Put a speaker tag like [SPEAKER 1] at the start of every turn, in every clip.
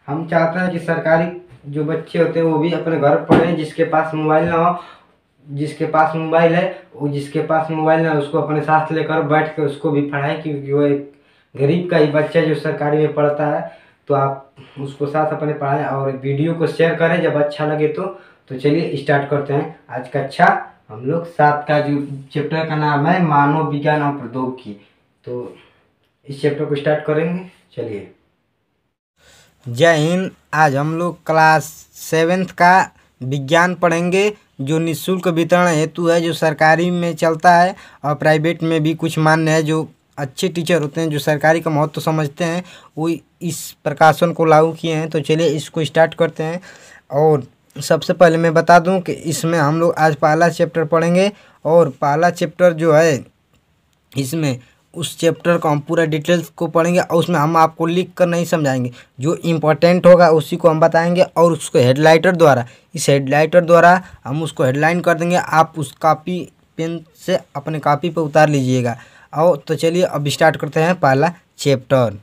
[SPEAKER 1] हम चाहते हैं कि सरकारी जो बच्चे होते हैं वो भी अपने घर पढ़ें, जिसके पास मोबाइल ना हो, जिसके पास मोबाइल है वो, जिसके पास मोबाइल ना उसको अपने साथ लेकर बैठ कर उसको भी पढ़ाएं, क्योंकि वो एक गरीब का ही बच्चा जो सरकारी में पढ़ता है। तो आप उसको साथ अपने पढ़ाएं और वीडियो को शेयर करें जब अच्छा लगे तो चलिए स्टार्ट करते हैं आज का अच्छा। हम लोग 7 का जो चैप्टर का नाम है मानव विज्ञान और प्रौद्योगिकी, तो इस चैप्टर को स्टार्ट करेंगे। चलिए। जय हिंद। आज हम लोग क्लास 7th का विज्ञान पढ़ेंगे, जो निःशुल्क वितरण हेतु है, जो सरकारी में चलता है और प्राइवेट में भी कुछ मान्य है। जो अच्छे टीचर होते हैं, जो सरकारी का महत्व समझते हैं, वो इस प्रकाशन को लागू किए हैं। तो चलिए इसको स्टार्ट करते हैं। और सबसे पहले मैं बता दूं कि इसमें हम लोग आज पहला चैप्टर पढ़ेंगे, और पहला चैप्टर जो है इसमें उस चैप्टर को हम पूरा डिटेल्स को पढ़ेंगे, और उसमें हम आपको लिख कर नहीं समझाएंगे, जो इम्पोर्टेंट होगा उसी को हम बताएंगे, और उसको हेडलाइटर द्वारा, इस हेडलाइटर द्वारा हम उसको हेडलाइन कर देंगे। आप उस कॉपी पेन से अपने कॉपी पे उतार लीजिएगा। और तो चलिए अब स्टार्ट करते हैं पहला चैप्टर।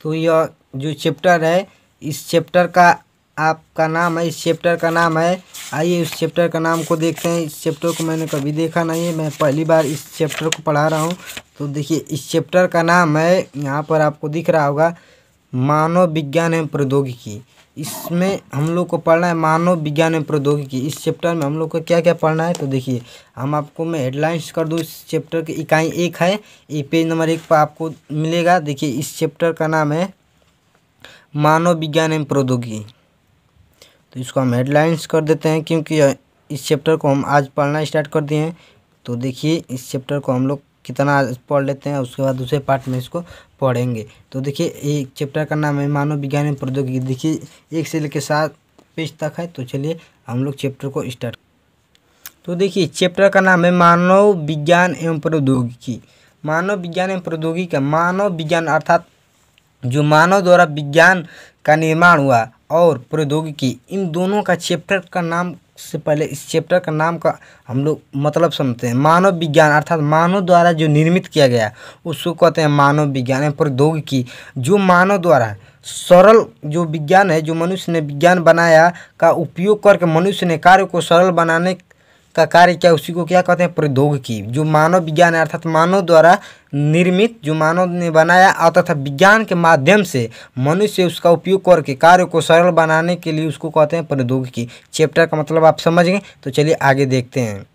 [SPEAKER 1] तो यह जो चैप्टर है, इस चैप्टर का आपका नाम है, इस चैप्टर का नाम है, आइए इस चैप्टर का नाम को देखते हैं। इस चैप्टर को मैंने कभी देखा नहीं है, मैं पहली बार इस चैप्टर को पढ़ा रहा हूँ। तो देखिए इस चैप्टर का नाम है, यहाँ पर आपको दिख रहा होगा, मानव विज्ञान एवं प्रौद्योगिकी। इसमें हम लोग को पढ़ना है मानव विज्ञान एवं प्रौद्योगिकी। इस चैप्टर में हम लोग को क्या क्या पढ़ना है, तो देखिए हम आपको मैं हेडलाइंस कर दूँ। इस चैप्टर की इकाई 1 है, ये पेज नंबर 1 पर आपको मिलेगा। देखिए इस चैप्टर का नाम है मानव विज्ञान एवं प्रौद्योगिकी। तो इसको हम हेडलाइंस कर देते हैं, क्योंकि इस चैप्टर को हम आज पढ़ना स्टार्ट कर दिए हैं। तो देखिए इस चैप्टर को हम लोग कितना आज पढ़ लेते हैं, उसके बाद दूसरे पार्ट में इसको पढ़ेंगे। तो देखिए एक चैप्टर का नाम है मानव विज्ञान एवं प्रौद्योगिकी। देखिए 1 से लेकर 7 पेज तक है। तो चलिए हम लोग चैप्टर को स्टार्ट। तो देखिए चैप्टर का नाम है मानव विज्ञान एवं प्रौद्योगिकी। मानव विज्ञान एवं प्रौद्योगिकी का मानव विज्ञान अर्थात जो मानव द्वारा विज्ञान का निर्माण हुआ, और प्रौद्योगिकी, इन दोनों का चैप्टर का नाम से पहले इस चैप्टर का नाम का हम लोग मतलब समझते हैं। मानव विज्ञान अर्थात मानव द्वारा जो निर्मित किया गया उसको कहते हैं मानव विज्ञान एवं प्रौद्योगिकी। जो मानव द्वारा सरल जो विज्ञान है, जो मनुष्य ने विज्ञान बनाया का उपयोग करके मनुष्य ने कार्य को सरल बनाने का कार्य किया, उसी को क्या कहते हैं, प्रौद्योगिकी। जो मानव विज्ञान है अर्थात मानव द्वारा निर्मित, जो मानव ने बनाया तथा विज्ञान के माध्यम से मनुष्य उसका उपयोग करके कार्य को सरल बनाने के लिए, उसको कहते हैं प्रौद्योगिकी। चैप्टर का मतलब आप समझ गए। तो चलिए आगे देखते हैं।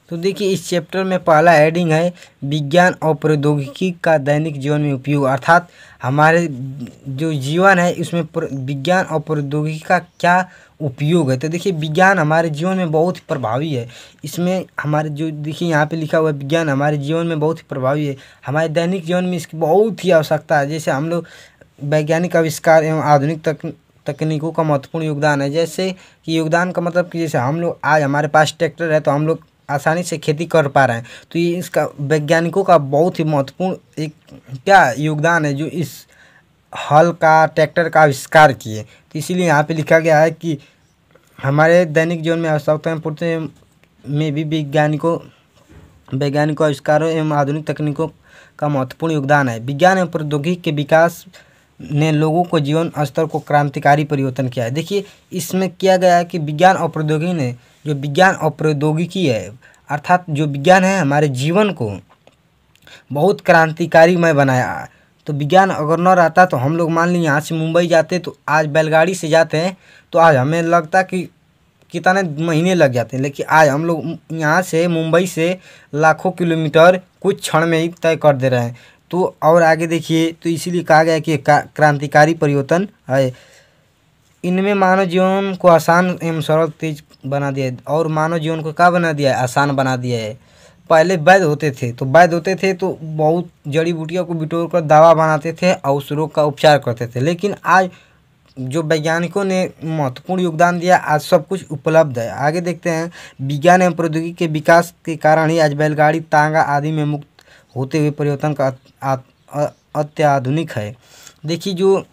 [SPEAKER 1] तो देखिए इस चैप्टर में पहला हेडिंग है विज्ञान और प्रौद्योगिकी का दैनिक जीवन में उपयोग, अर्थात हमारे जो जीवन है इसमें विज्ञान और प्रौद्योगिकी का क्या उपयोग है। तो देखिए विज्ञान हमारे जीवन में बहुत ही प्रभावी है। इसमें हमारे जो देखिए यहाँ पे लिखा हुआ है, विज्ञान हमारे जीवन में बहुत ही प्रभावी है। हमारे दैनिक जीवन में इसकी बहुत ही आवश्यकता है। जैसे हम लोग वैज्ञानिक आविष्कार एवं आधुनिक तकनीकों का महत्वपूर्ण योगदान है। जैसे कि योगदान का मतलब कि जैसे हम लोग आज हमारे पास ट्रैक्टर है, तो हम लोग आसानी से खेती कर पा रहे हैं। तो ये इसका वैज्ञानिकों का बहुत ही महत्वपूर्ण एक क्या योगदान है, जो इस हल का, ट्रैक्टर का आविष्कार किए। तो इसीलिए यहाँ पे लिखा गया है कि हमारे दैनिक जीवन में आवश्यकताएं पूर्ति में भी वैज्ञानिकों आविष्कारों एवं आधुनिक तकनीकों का महत्वपूर्ण योगदान है। विज्ञान एवं प्रौद्योगिकी के विकास ने लोगों को जीवन स्तर को क्रांतिकारी परिवर्तन किया है। देखिए इसमें किया गया है कि विज्ञान और प्रौद्योगिकी ने, जो विज्ञान और प्रौद्योगिकी है अर्थात जो विज्ञान है, हमारे जीवन को बहुत क्रांतिकारीमय बनाया। तो विज्ञान अगर न रहता तो हम लोग मान लीजिए यहाँ से मुंबई जाते, तो आज बैलगाड़ी से जाते हैं तो आज हमें लगता कि कितने महीने लग जाते हैं, लेकिन आज हम लोग यहाँ से मुंबई से लाखों किलोमीटर कुछ क्षण में ही तय कर दे रहे हैं। तो और आगे देखिए, तो इसीलिए कहा गया कि क्रांतिकारी परिवर्तन है। इनमें मानव जीवन को आसान एवं सरल तेज बना दिया है। और मानव जीवन को क्या बना दिया है, आसान बना दिया है। पहले वैद्य होते थे तो बहुत जड़ी बूटियों को बिटोर कर दवा बनाते थे और उस रोग का उपचार करते थे। लेकिन आज जो वैज्ञानिकों ने महत्वपूर्ण योगदान दिया, आज सब कुछ उपलब्ध है। आगे देखते हैं। विज्ञान एवं प्रौद्योगिकी के विकास के कारण ही आज बैलगाड़ी, तांगा आदि में मुक्त होते हुए परिवर्तन का अत्याधुनिक है। देखिए जो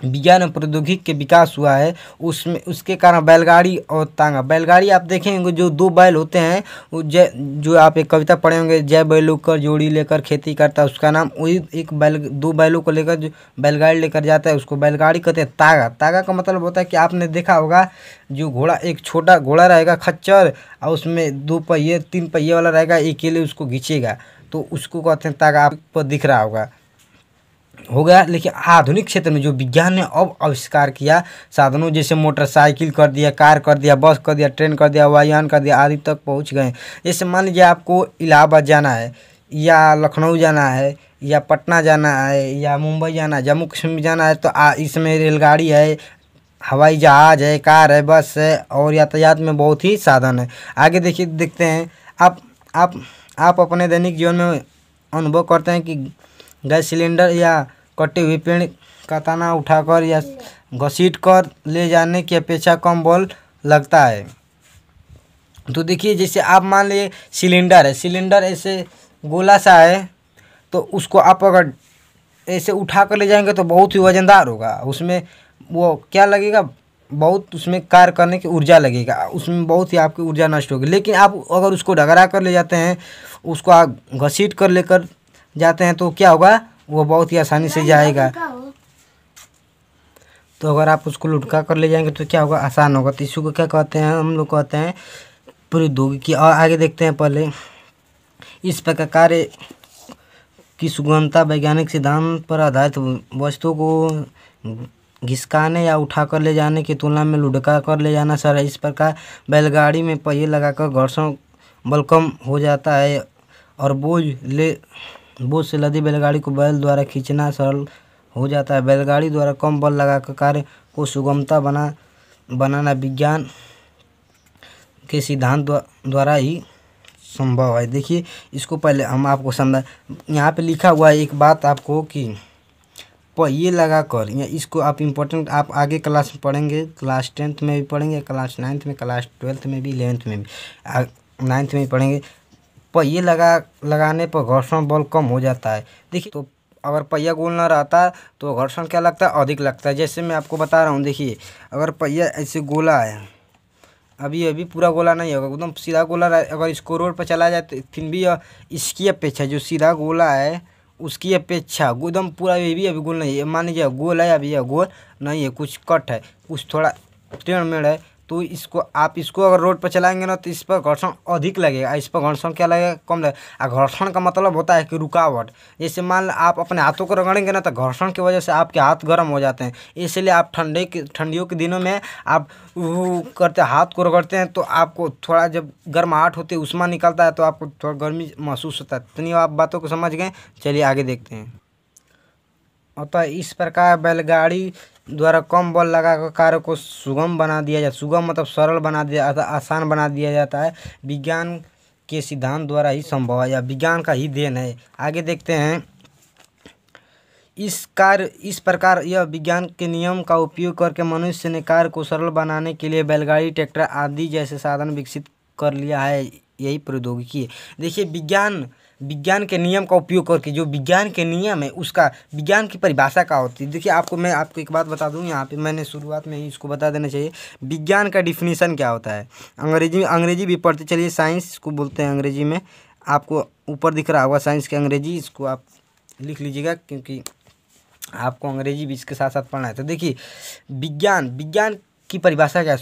[SPEAKER 1] विज्ञान और प्रौद्योगिकी के विकास हुआ है, उसमें उसके कारण बैलगाड़ी और तांगा। बैलगाड़ी आप देखेंगे जो दो बैल होते हैं, वो जो आप एक कविता पढ़े होंगे, जय बैलों कर जोड़ी लेकर खेती करता है, उसका नाम वही एक बैल, दो बैलों को लेकर जो बैलगाड़ी लेकर जाता है उसको बैलगाड़ी कहते हैं। तागा, तागा का मतलब होता है कि आपने देखा होगा जो घोड़ा, एक छोटा घोड़ा रहेगा खच्चर और उसमें 2 पहिए 3 पहिए वाला रहेगा, अकेले उसको खींचेगा, तो उसको कहते हैं तागा। आपको दिख रहा होगा, हो गया। लेकिन आधुनिक क्षेत्र में जो विज्ञान ने अब आविष्कार किया साधनों, जैसे मोटरसाइकिल कर दिया, कार कर दिया, बस कर दिया, ट्रेन कर दिया, वायुयान कर दिया, आदि तक पहुंच गए। जैसे मान लीजिए आपको इलाहाबाद जाना है या लखनऊ जाना है या पटना जाना है या मुंबई जाना है, जम्मू कश्मीर जाना है, तो इसमें रेलगाड़ी है, हवाई जहाज़ है, कार है, बस है, और यातायात में बहुत ही साधन है। आगे देखिए, देखते हैं आप अपने दैनिक जीवन में अनुभव करते हैं कि गैस सिलेंडर या कटे हुए पेड़ का तना उठाकर या घसीट कर ले जाने की अपेक्षा कम बल लगता है। तो देखिए, जैसे आप मान लीजिए सिलेंडर है, सिलेंडर ऐसे गोला सा है, तो उसको आप अगर ऐसे उठा कर ले जाएंगे तो बहुत ही वजनदार होगा, उसमें वो क्या लगेगा, बहुत उसमें कार्य करने की ऊर्जा लगेगा, उसमें बहुत ही आपकी ऊर्जा नष्ट होगी। लेकिन आप अगर उसको डगरा कर ले जाते हैं, उसको आप घसीट कर लेकर जाते हैं, तो क्या होगा, वो बहुत ही आसानी से जाएगा। तो अगर आप उसको लुढ़का कर ले जाएंगे तो क्या होगा, आसान होगा। तो इसी को क्या कहते हैं, हम लोग कहते हैं प्रौद्योगिकी। और आगे देखते हैं, पहले इस प्रकार कार्य की सुगमता वैज्ञानिक सिद्धांत पर आधारित वस्तुओं को घिसकाने या उठाकर ले जाने की तुलना में लुढ़का कर ले जाना सरल। इस प्रकार बैलगाड़ी में पहिए लगाकर घर्षण बल कम हो जाता है और बोझ से लदी बैलगाड़ी को बैल द्वारा खींचना सरल हो जाता है। बैलगाड़ी द्वारा कम बल लगाकर कार्य को सुगमता बनाना विज्ञान के सिद्धांत द्वारा ही संभव है। देखिए, इसको पहले हम आपको समझा, यहाँ पे लिखा हुआ है एक बात आपको कि पहिए लगाकर, या इसको आप इम्पोर्टेंट आप आगे क्लास में पढ़ेंगे, क्लास 10th में भी पढ़ेंगे, क्लास 9th में, क्लास 12th में भी, 11th में भी, 9th में भी पढ़ेंगे। पहिए लगाने पर घर्षण बल कम हो जाता है। देखिए, तो अगर पहिया गोल ना रहता तो घर्षण क्या लगता है, अधिक लगता है। जैसे मैं आपको बता रहा हूँ, देखिए अगर पहिया ऐसे गोला है, अभी पूरा गोला नहीं होगा, एकदम सीधा गोला अगर इसको रोड पर चला जाए तो फिर भी इसकी अपेक्षा जो सीधा गोला है उसकी अपेक्षा एकदम पूरा ये भी अभी गोल नहीं है। मान लीजिए गोल है, अभी यह गोल नहीं है, कुछ कट है, कुछ थोड़ा टेढ़ मेढ़ है, तो इसको अगर रोड पर चलाएंगे ना तो इस पर घर्षण अधिक लगेगा, इस पर घर्षण क्या लगेगा, कम लगेगा। घर्षण का मतलब होता है कि रुकावट। जैसे मान लो आप अपने हाथों को रगड़ेंगे ना तो घर्षण की वजह से आपके हाथ गर्म हो जाते हैं, इसलिए आप ठंडियों के दिनों में आप करते हाथ को रगड़ते हैं तो आपको थोड़ा जब गर्माहट होती है, उष्मा निकलता है, तो आपको थोड़ा गर्मी महसूस होता है। इतनी आप बातों को समझ गए, चलिए आगे देखते हैं। अतः इस प्रकार बैलगाड़ी द्वारा कम बल लगाकर कार्य को सुगम बना दिया जाता, सुगम मतलब सरल बना दिया जाता, आसान बना दिया जाता है। विज्ञान के सिद्धांत द्वारा ही संभव है, या विज्ञान का ही देन है। आगे देखते हैं, इस प्रकार यह विज्ञान के नियम का उपयोग करके मनुष्य ने कार्य को सरल बनाने के लिए बैलगाड़ी, ट्रैक्टर आदि जैसे साधन विकसित कर लिया है, यही प्रौद्योगिकी है। देखिए, विज्ञान के नियम का उपयोग करके, जो विज्ञान के नियम है उसका, विज्ञान की परिभाषा क्या होती है। देखिए, मैं आपको एक बात बता दूं, यहाँ पे मैंने शुरुआत में ही इसको बता देना चाहिए, विज्ञान का डिफिनीशन क्या होता है। अंग्रेजी भी पढ़ते चलिए, साइंस इसको बोलते हैं अंग्रेजी में, आपको ऊपर दिख रहा होगा साइंस के अंग्रेजी, इसको आप लिख लीजिएगा क्योंकि आपको अंग्रेजी भी इसके साथ साथ पढ़ना है। तो देखिए, विज्ञान की परिभाषा क्या है,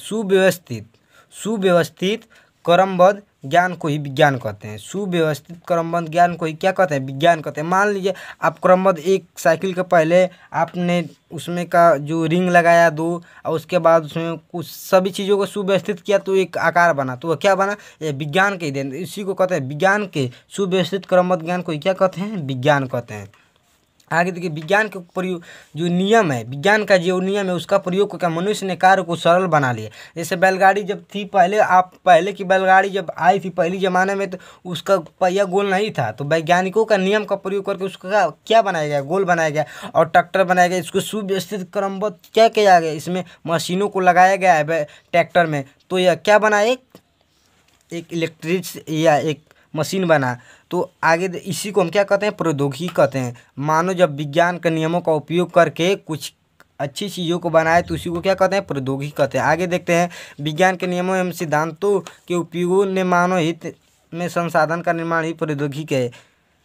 [SPEAKER 1] सुव्यवस्थित क्रमबद्ध ज्ञान को ही विज्ञान कहते हैं। सुव्यवस्थित क्रमबद्ध ज्ञान को ही क्या कहते हैं, विज्ञान कहते हैं। मान लीजिए आप क्रमबद्ध, एक साइकिल के पहले आपने उसमें का जो रिंग लगाया 2, और उसके बाद उसमें कुछ सभी चीज़ों को सुव्यवस्थित किया तो एक आकार बना, तो वह क्या बना, ये विज्ञान के ही देन। इसी को कहते हैं विज्ञान के सुव्यवस्थित क्रमबद्ध ज्ञान को ही क्या कहते हैं, विज्ञान कहते हैं। आगे देखिए, विज्ञान के प्रयोग जो नियम है, विज्ञान का जो नियम है उसका प्रयोग करके मनुष्य ने कार्य को सरल बना लिया। जैसे बैलगाड़ी जब थी पहले की बैलगाड़ी जब आई थी पहली ज़माने में, तो उसका पहिया गोल नहीं था, तो वैज्ञानिकों का नियम का प्रयोग करके उसका क्या बनाया गया, गोल बनाया गया, और ट्रैक्टर बनाया गया। इसको सुव्यवस्थित क्रमबद्ध क्या किया गया, इसमें मशीनों को लगाया गया है ट्रैक्टर में, तो यह क्या बना, एक इलेक्ट्रिक या एक मशीन बना। तो आगे इसी को हम क्या कहते हैं, प्रौद्योगिकी कहते हैं। मानो जब विज्ञान के नियमों का उपयोग करके कुछ अच्छी चीज़ों को बनाए तो उसी को क्या कहते हैं, प्रौद्योगिकी कहते हैं। आगे देखते हैं, विज्ञान के नियमों एवं सिद्धांतों के उपयोगों ने मानव हित में संसाधन का निर्माण ही प्रौद्योगिकी है।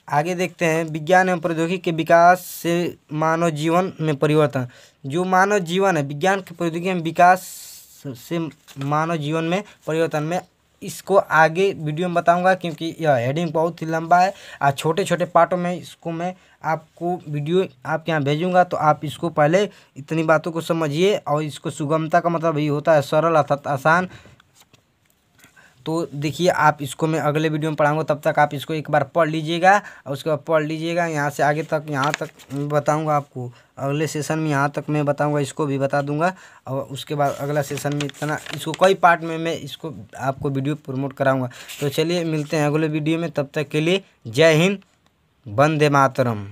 [SPEAKER 1] आगे देखते हैं, विज्ञान एवं प्रौद्योगिकी के विकास से मानव जीवन में परिवर्तन। जो मानव जीवन है, विज्ञान की प्रौद्योगिकी में विकास से मानव जीवन में परिवर्तन में इसको आगे वीडियो में बताऊंगा, क्योंकि यह हेडिंग बहुत ही लंबा है और छोटे छोटे पार्टों में इसको मैं आपको वीडियो आपके यहाँ भेजूंगा। तो आप इसको पहले इतनी बातों को समझिए। और इसको सुगमता का मतलब ये होता है सरल अर्थात आसान। तो देखिए, आप इसको मैं अगले वीडियो में पढ़ाऊंगा, तब तक आप इसको एक बार पढ़ लीजिएगा और उसके बाद पढ़ लीजिएगा। यहाँ से आगे तक, यहाँ तक बताऊंगा आपको अगले सेशन में, यहाँ तक मैं बताऊंगा, इसको भी बता दूंगा। और उसके बाद अगला सेशन में इतना इसको कई पार्ट में मैं इसको आपको वीडियो प्रमोट कराऊंगा। तो चलिए मिलते हैं अगले वीडियो में, तब तक के लिए जय हिंद, वंदे मातरम।